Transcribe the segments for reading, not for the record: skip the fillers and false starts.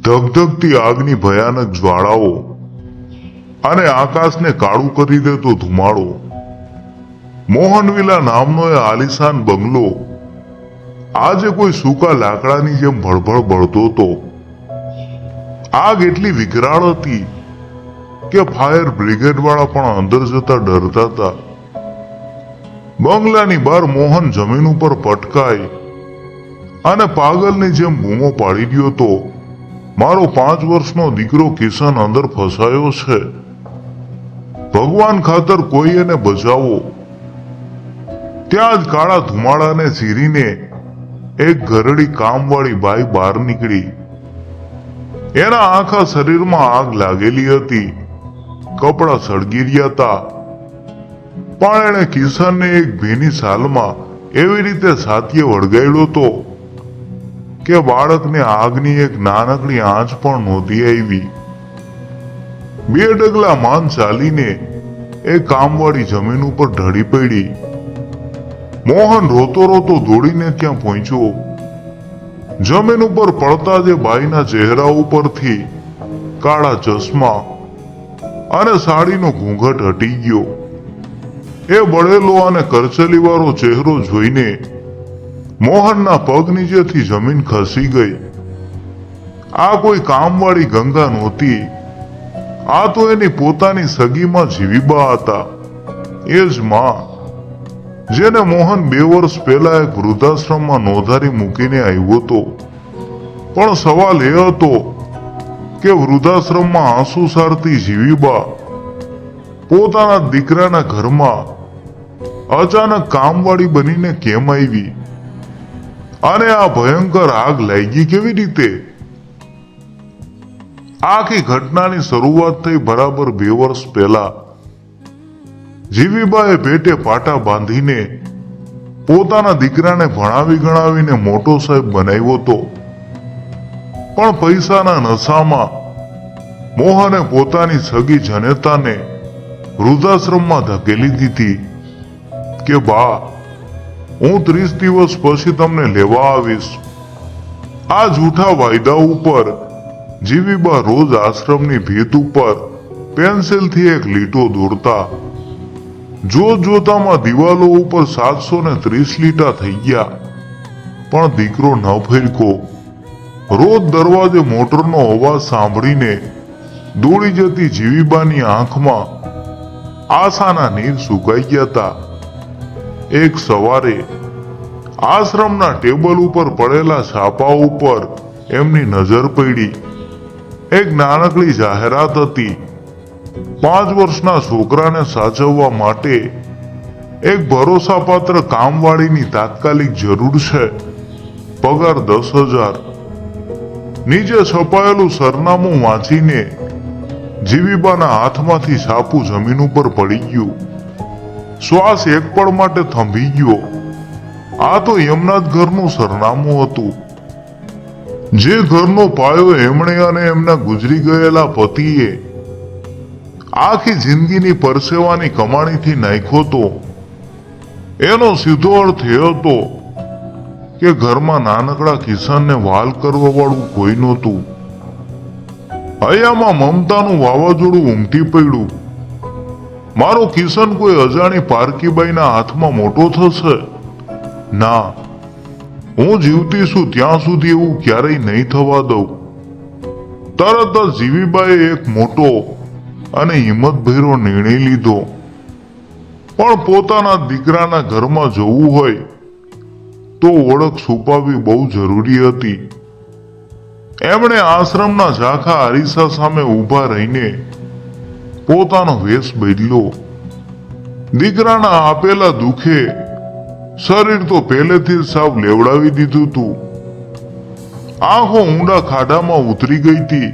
ધગધગતી આગની ભયાનક જ્વાળાઓ અને આકાશને કાળું કરી દેતો ધુમાડો. મોહનવિલા નામનો એ આલિશાન બંગલો આજે કોઈ સૂકા લાકડાની જેમ ભળભળ બળતો હતો. આગ એટલી વિકરાળ હતી કે ફાયર બ્રિગેડ વાળા પણ અંદર જતા ડરતા હતા. બંગલાની બહાર મોહન જમીન ઉપર પટકાઈ અને પાગલની જેમ બૂમો પાડી રહ્યો હતો, મારો 5 વર્ષનો દીકરો કિશન અંદર ફસાયો છે. ભગવાન ખાતર કોઈ એને બચાવો. ત્યાં જ કાળા ધુમાડાને ચીરીને એક ઘરડી કામવાળી બાઈ બહાર નીકળી. એના આખા શરીરમાં આગ લાગેલી હતી, કપડાં સળગી રહ્યા હતા, પણ એણે કિશનને એક ભીની શાલમાં એવી રીતે છાતીએ વળગાડ્યો હતો કે બાળકને આગની એક નાનકડી આંચ પણ નહોતી આવી. 2 ડગલા માન ચાલીને એ કામવાળી જમીન ઉપર ઢળી પડી. મોહન રોતો રોતો દોડીને ત્યાં પહોંચ્યો. જમીન ઉપર પડતા જે બાઈના ચહેરા ઉપરથી કાળા ચશ્મા અને સાડીનો ઘૂંઘટ હટી ગયો. એ બળેલો અને કરચલીવાળો ચહેરો જોઈને મોહનના પગ નીચેથી જમીન ખસી ગઈ. આ કોઈ કામવાળી ગંગા નહોતી, આ તો એની પોતાની સગીમાં જીવીબા હતા. એ જ માં જેને મોહન 2 વર્ષ પહેલા એક વૃદ્ધાશ્રમમાં નોંધારી મૂકીને આવ્યો હતો. પણ સવાલ એ હતો કે વૃદ્ધાશ્રમમાં આંસુ સારતી જીવીબા પોતાના દીકરાના ઘરમાં અચાનક કામવાળી બનીને કેમ આવી, અને આ ભયંકર આગ લાગી કેવી રીતે? આખી ઘટનાની શરૂઆત થઈ બરાબર 2 વર્ષ પહેલા. જીવીબાએ પેટે પાટા બાંધીને પોતાના દીકરાને ભણાવી ગણાવીને મોટો સાહેબ બનાવ્યો હતો. પણ પૈસાના નશામાં મોહને પોતાની સગી જનેતાને વૃદ્ધાશ્રમમાં ધકેલી દીધી કે બા, હું 30 દિવસ પછી તમને લેવા આવીશ. આ જૂઠા વાયદા ઉપર જીવીબા રોજ આશ્રમની ભીત ઉપર પેન્સિલથી એક લીટો દોરતા. જોત જોતામાં દિવાલો ઉપર 730 લીટા થઈ ગયા, પણ દીકરો ન ફેરકો. રોજ દરવાજે મોટરનો અવાજ સાંભળીને દોડી જતી જીવીબાની આંખમાં આશાના નીર સુકાઈ ગયા હતા. એક સવારે આશ્રમના ટેબલ ઉપર પડેલા છાપા ઉપર એમની નજર પડી. એક નાનકડી જાહેરાત હતી. 5 વર્ષના છોકરાને સાચવવા માટે એક ભરોસાપાત્ર કામવાળીની તાત્કાલિક જરૂર છે, પગાર 10,000. નીચે છપાયેલું સરનામું વાંચીને જીવીબાના હાથમાંથી છાપું જમીન ઉપર પડી ગયું. શ્વાસ એક પળ માટે થંભી ગયો. આ તો એમના જ ઘરનું સરનામું હતું, જે ઘરનો પાયો એમણે અને એમના ગુજરી ગયેલા પતિએ આખી જિંદગીની પરસેવાની કમાણીથી નાખ્યો હતો. એનો સીધો અર્થ એ હતો કે ઘરમાં નાનકડા કિશનને વાલ કરવા વાળું કોઈ નહોતું. હૈયામાં મમતાનું વાવાઝોડું ઉમટી પડ્યું. મારો કિશન કોઈ અજાણી પારકીબાઈના હાથમાં મોટો થશે? ના, હું જીવતી છું ત્યાં સુધી એવું ક્યારેય નહીં થવા દઉં. તરત જ જીવીબાએ એક મોટો અને હિંમતભર્યો નિર્ણય લીધો. પણ પોતાના દીકરાના ઘરમાં જવું હોય તો ઓળખ છુપાવવી બહુ જરૂરી હતી. એમણે આશ્રમના ઝાંખા અરીસા સામે ઊભા રહીને પોતાનો વેશ બદલ્યો. દીકરાના આપેલા દુખે શરીર તો પહેલેથી જ સાવ લેવડાવી દીધું હતું. આંખો ઊંડા ખાડામાં ઉતરી ગઈ હતી.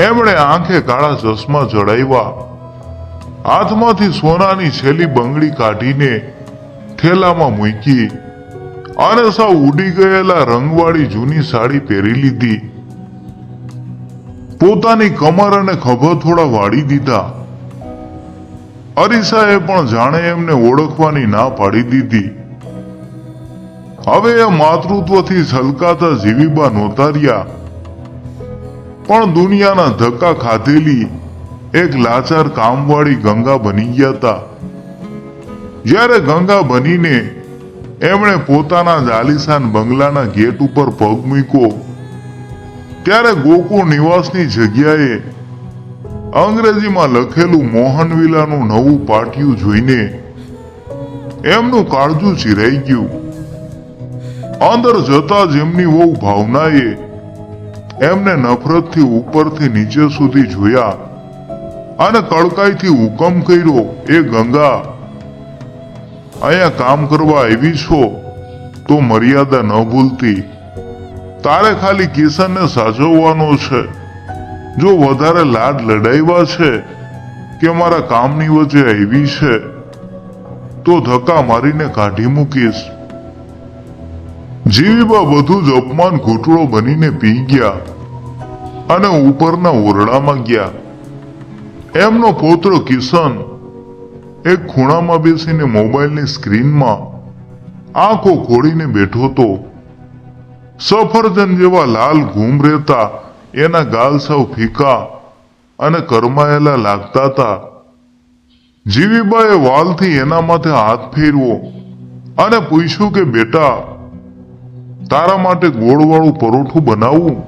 એમણે આંખે કાળા ચશ્મા જડાવ્યા. હાથમાંથી સોનાની છેલ્લી બંગડી કાઢીને થેલામાં મૂકી અને સાવ ઉડી ગયેલા રંગવાળી જૂની સાડી પહેરી લીધી. પોતાની કમર અને ખભા થોડા વાળી દીધા. અરીસાએ પણ જાણે એમને ઓળખવાની ના પાડી દીધી. હવે એ માતૃત્વથી છલકાતા જીવીબા નોતા રહ્યા. પણ દુનિયાના ધક્કા ખાધેલી એક લાચાર કામવાળી ગંગા બની ગયા હતા. જ્યારે ગંગા બનીને એમણે પોતાના જ આલીશાન બંગલાના ગેટ ઉપર પગ મૂક્યો ત્યારે ગોકુળ નિવાસની જગ્યાએ અંગ્રેજીમાં લખેલું મોહનવિલાનું નવું પાટિયું જોઈને એમનું કાળજું ચીરાઈ ગયું. અંદર જતા જ એમની વહુ ભાવનાએ એમને નફરતથી ઉપરથી નીચે સુધી જોયા અને કડકાઈથી હુકમ કર્યો, એ ગંગા, અહીંયા કામ કરવા આવી છો તો મર્યાદા ન ભૂલતી. તારે ખાલી કિશનને સાચવવાનો છે. જો વધારે લાડ લડાવ્યા છે કે મારા કામની વચ્ચે આવી છે તો ધક્કા મારીને કાઢી મૂકીશ. જીવીબા બધું જ અપમાન ઘૂંટડો બનીને પી ગયા અને ઉપરના ઓરડામાં ગયા. એમનો પૌત્ર કિશન એક ખૂણામાં બેસીને મોબાઈલની સ્ક્રીનમાં આંખો ખોડીને બેઠો હતો. સફરજન જેવા લાલ ઘૂમ રહેતા એના ગાલ સાવ ફીકા અને કરમાયેલા લાગતા હતા. જીવીબાએ વાલથી એના માથે હાથ ફેરવો અને પૂછ્યું કે બેટા, તારા માટે ગોળવાળું પરોઠું બનાવું?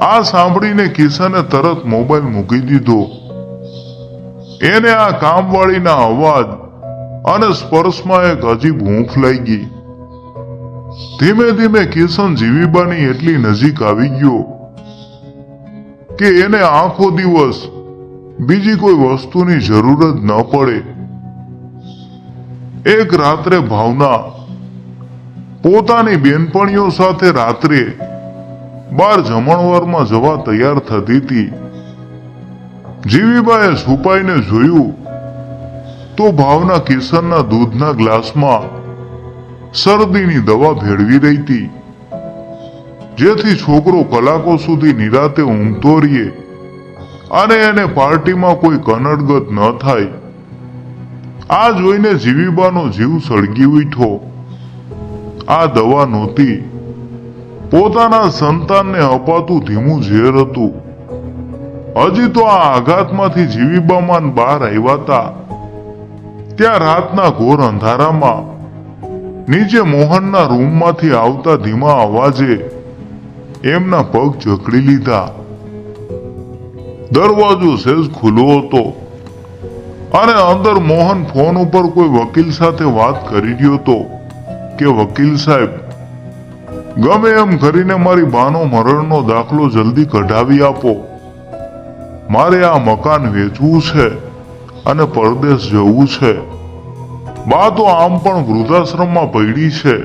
આ સાંભળીને કિશને તરત મોબાઈલ મૂકી દીધો. એને આ કામવાળીના અવાજ અને સ્પર્શમાં એક અજીબ હૂંફ લાગી. ધીમે ધીમે કિશન જીવીબાની એટલી નજીક આવી ગયો કે એને આખો દિવસ બીજી કોઈ વસ્તુની જરૂર જ ન પડે. એક રાત્રે ભાવના પોતાની બેનપણીઓ સાથે રાત્રે બહાર જમણવારમાં જવા તૈયાર થતી હતી. જીવીબાએ છુપાઈને જોયું તો ભાવના કિશનના દૂધના ગ્લાસમાં શરદીની દવા ભેળવી રહી હતી, જેથી છોકરો કલાકો સુધી નિરાતે ઊંઘતો રહે અને એને પાર્ટીમાં કોઈ કનડગત ન થાય. આ જોઈને જીવીબાનો જીવ સળગી ઉઠ્યો. આ દવા નહોતી, પોતાના સંતાનને અપાતું ધીમું ઝેર હતું. હજી તો આ આઘાતમાંથી જીવીબામાં બહાર આવ્યા હતા ત્યાં રાતના ઘોર અંધારામાં નીચે મોહનના રૂમમાંથી આવતા ધીમા અવાજે એમના પગ જકડી લીધા. દરવાજો સહેજ ખુલ્લો હતો અને અંદર મોહન ફોન ઉપર કોઈ વકીલ સાથે વાત કરી રહ્યો હતો કે વકીલ સાહેબ, ગમે એમ કરીને મારી બાનો મરણનો દાખલો જલ્દી કઢાવી આપો. મારે આ મકાન વેચવું છે અને પરદેશ જવું છે. બા તો આમ પણ વૃદ્ધાશ્રમમાં પડી છે.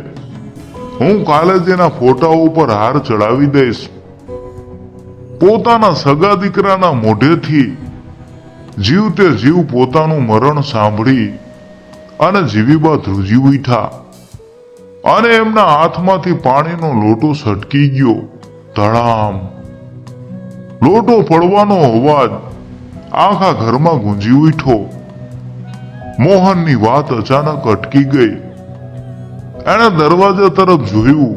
હું કાલે જ એના ફોટા ઉપર હાર ચડાવી દઈશ. પોતાના સગા દીકરાના મોઢેથી જીવતે જીવ પોતાનું મરણ સાંભળી અને જીવીબા ધ્રુજી ઉઠ્યા અને એમના હાથમાંથી પાણીનો લોટો સટકી ગયો. ધડામ! લોટો પડવાનો અવાજ આખા ઘરમાં ગુંજી ઉઠ્યો. મોહનની વાત અચાનક અટકી ગઈ. એણે દરવાજા તરફ જોયું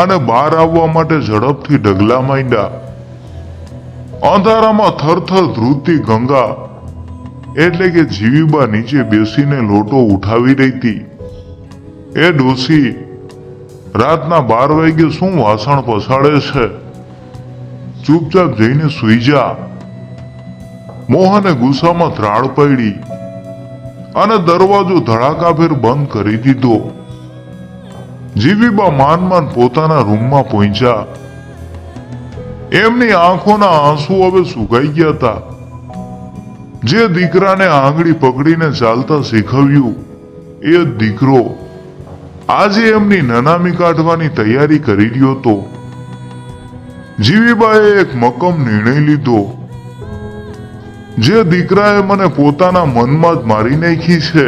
અને બહાર આવવા માટે ઝડપથી ડગલા માંડ્યા. અંધારામાં થરથર ધ્રુજતી ગંગા એટલે કે જીવીબા નીચે બેસીને લોટો ઉઠાવી રહી હતી. એ ડોસી, રાતના 12 વાગે શું વાસણ પસાડે છે? ચૂપચાપ જઈને સૂઈ જા. મોહને ગુસ્સામાં ત્રાડ પાડી અને દરવાજો ધડાકાભેર બંધ કરી દીધો. જીવીબા માન પોતાના રૂમમાં પહોંચ્યા. એમની આંખોના આંસુ હવે સુકાઈ ગયા હતા. જે દીકરાને આંગળી પકડીને ચાલતા શીખવ્યું એ જ દીકરો આજે એમની નનામી કાઢવાની તૈયારી કરી રહ્યો હતો. જીવીબાએ એક મક્કમ નિર્ણય લીધો. જે દીકરાએ મને પોતાના મનમાં જ મારી નાખી છે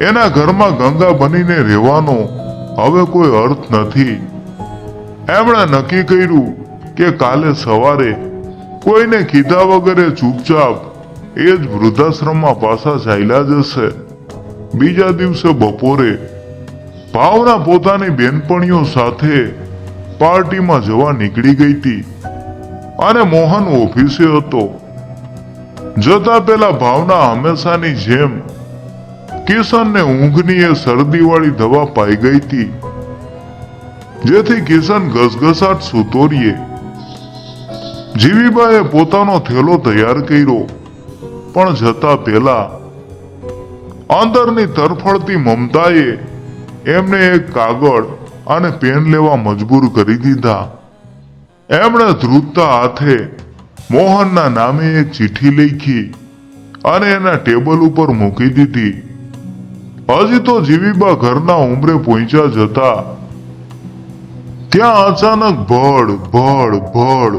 એના ઘરમાં ગંગા બનીને રહેવાનો હવે કોઈ અર્થ નથી. એમણે નક્કી કર્યું કે કાલે સવારે કોઈને કીધા વગરે ચૂપચાપ એ જ વૃદ્ધાશ્રમમાં પાછા ચાલ્યા જશે. બીજા દિવસે બપોરે ભાવના પોતાની બેનપણીઓ સાથે પાર્ટીમાં જવા નીકળી ગઈ હતી અને મોહન ઓફિસે હતો. જતા પેલા ભાવના હંમેશાની જેમ કિશનને ઊંઘની એ શરદીવાળી દવા પાઈ ગઈ હતી, જેથી કિશન ઘસઘસાટ સૂતો રહીએ. જીવીબાએ પોતાનો થેલો તૈયાર કર્યો, પણ જતા પહેલા અંદરની તરફડતી મમતાએ એમને એક કાગળ અને પેન લેવા મજબૂર કરી દીધા. એમણે ધ્રુજતા હાથે મોહનના નામે એક ચિઠ્ઠી લખી અને એના ટેબલ ઉપર મૂકી દીધી. હજી તો જીવીબા ઘરના ઉંબરે પહોંચ્યા જતા ત્યાં અચાનક ભડ ભડ ભડ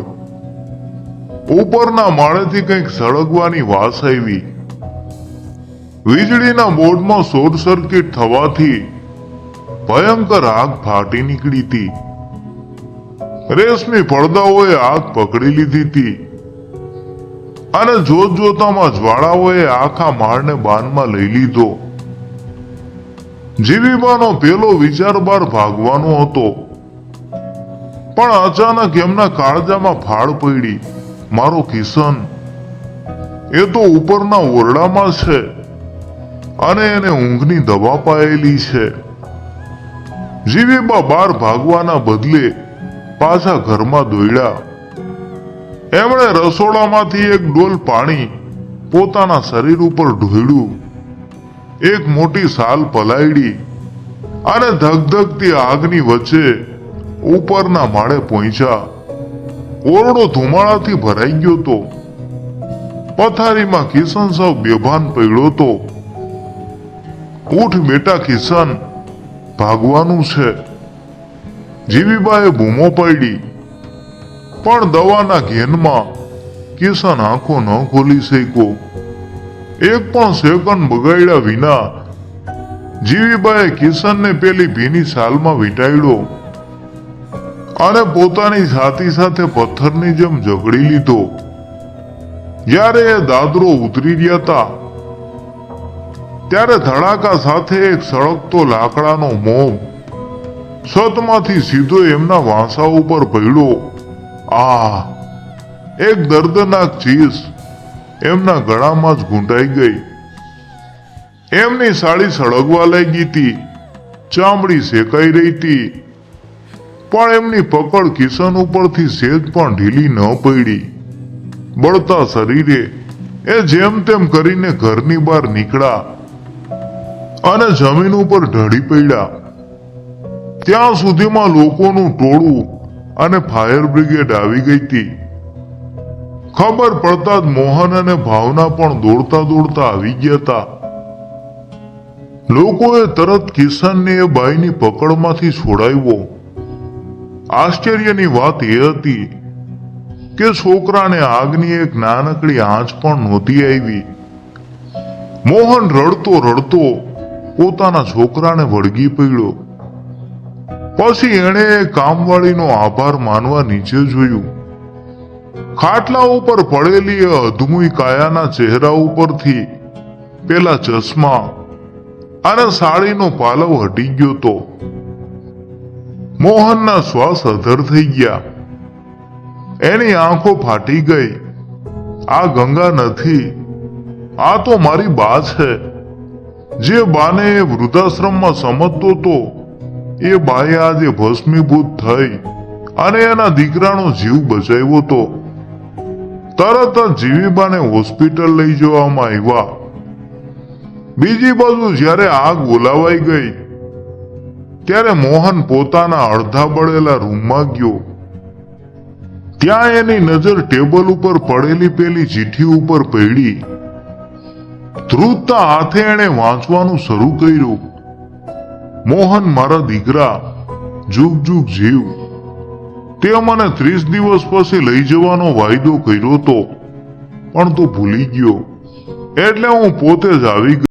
ઉપરના માળેથી કંઈક સળગવાની વાસ આવી. વીજળીના બોર્ડમાં શોર્ટ સર્કિટ થવાથી ભયંકર આગ ફાટી નીકળી હતી. રેશમી પડદાઓએ આગ પકડી લીધી હતી અને જોત જોતામાં જ્વાળાઓએ આખા માળને બાનમાં લઈ લીધો. જીવીબાનો પેલો વિચાર બહાર ભાગવાનો હતો, પણ અચાનક એમના કાળજામાં ફાળ પડી. મારો કિશન એ તો ઉપરના ઓરડામાં છે અને એને ઊંઘની દવા પાયેલી છે. જીવીબા બહાર ભાગવાના બદલે પાછા ઘરમાં દોડ્યા. એમણે રસોડામાંથી એક ડોલ પાણી પોતાના શરીર ઉપર ઢોળ્યું, એક મોટી સાલ પલાળી અને ધગધગતી આગની વચ્ચે ઉપરના માળે પહોંચ્યા. ઓરડો ધુમાડાથી ભરાઈ ગયો તો. પથારીમાં કિશન સાવ બેભાન પડ્યો તો. ઉઠ બેટા કિશન, ભાગવાનું છે, જીવીબાએ બૂમો પાડી. પણ દવાના ઘેનમાં કિશન આંખો ન ખોલી શક્યો. એક પણ સેકન્ડ બગાડ્યા વિના જીવીબાએ કિશનને પેલી ભીની સાલમાં વીંટાળ્યો અને પોતાની છાતી સાથે પથ્થરની જેમ ઝઘડી લીધો. જ્યારે એ દાદરો ઉતરી રહ્યા હતા ત્યારે ધડાકા સાથે એક સળગતો લાકડાનો મોમ છતમાંથી સીધો એમના વાંસા ઉપર પડ્યો. આ એક દર્દનાક ચીસ એમના ગળામાં જ ઘૂંટાઈ ગઈ. એમની સાડી સળગવા લાગી હતી, ચામડી શેકાઈ રહી હતી, પણ એમની પકડ કિશન ઉપરથી સેજ પણ ઢીલી ન પડી. બળતા શરીરે એ જેમ તેમ કરીને ઘરની બહાર નીકળ્યા અને જમીન ઉપર ઢળી પડ્યા. ત્યાં સુધીમાં લોકોનું ટોળું અને ફાયર બ્રિગેડ આવી ગઈ હતી. ખબર પડતા જ મોહન અને ભાવના પણ દોડતા દોડતા આવી ગયા હતા. લોકોએ તરત કિશનને એ બાઈની પકડમાંથી છોડાવ્યો. આશ્ચર્યની વાત એ હતી કે છોકરાને આગની એક નાનકડી આંચ પણ નહોતી આવી. મોહન રડતો રડતો પોતાના છોકરાને વળગી પડ્યો. પછી એણે એ કામવાળીનો આભાર માનવા નીચે જોયું. ખાટલા ઉપર પડેલી એ અધમુઈ કાયાના ચહેરા ઉપરથી પેલા ચશ્મા અને સાડીનો પાલવ હટી ગયો તો. મોહનના શ્વાસ અધર થઈ ગયા. એની આંખો ફાટી ગઈ. આ ગંગા નથી, આ તો મારી બા છે. જે બાને એ વૃદ્ધાશ્રમમાં સમજતો તો એ બાએ આજે ભસ્મીભૂત થઈ અને એના દીકરાનો જીવ બચાવ્યો તો. તરત જ જીવીબાને હોસ્પિટલ લઈ જવામાં આવ્યા. બીજી બાજુ જ્યારે આગ ઓલાવાઈ ગઈ ત્યારે મોહન પોતાના અડધા બળેલા રૂમમાં ગયો. ત્યાં એની નજર ટેબલ ઉપર પડેલી પેલી ચિઠ્ઠી ઉપર પડી. ધ્રુજતા હાથે એણે વાંચવાનું શરૂ કર્યું. મોહન મારા દીકરા, જુગ જુગ જીવ. તે મને 30 દિવસ પછી લઈ જવાનો વાયદો કર્યો તો, પણ તું ભૂલી ગયો એટલે હું પોતે જ આવી ગયો.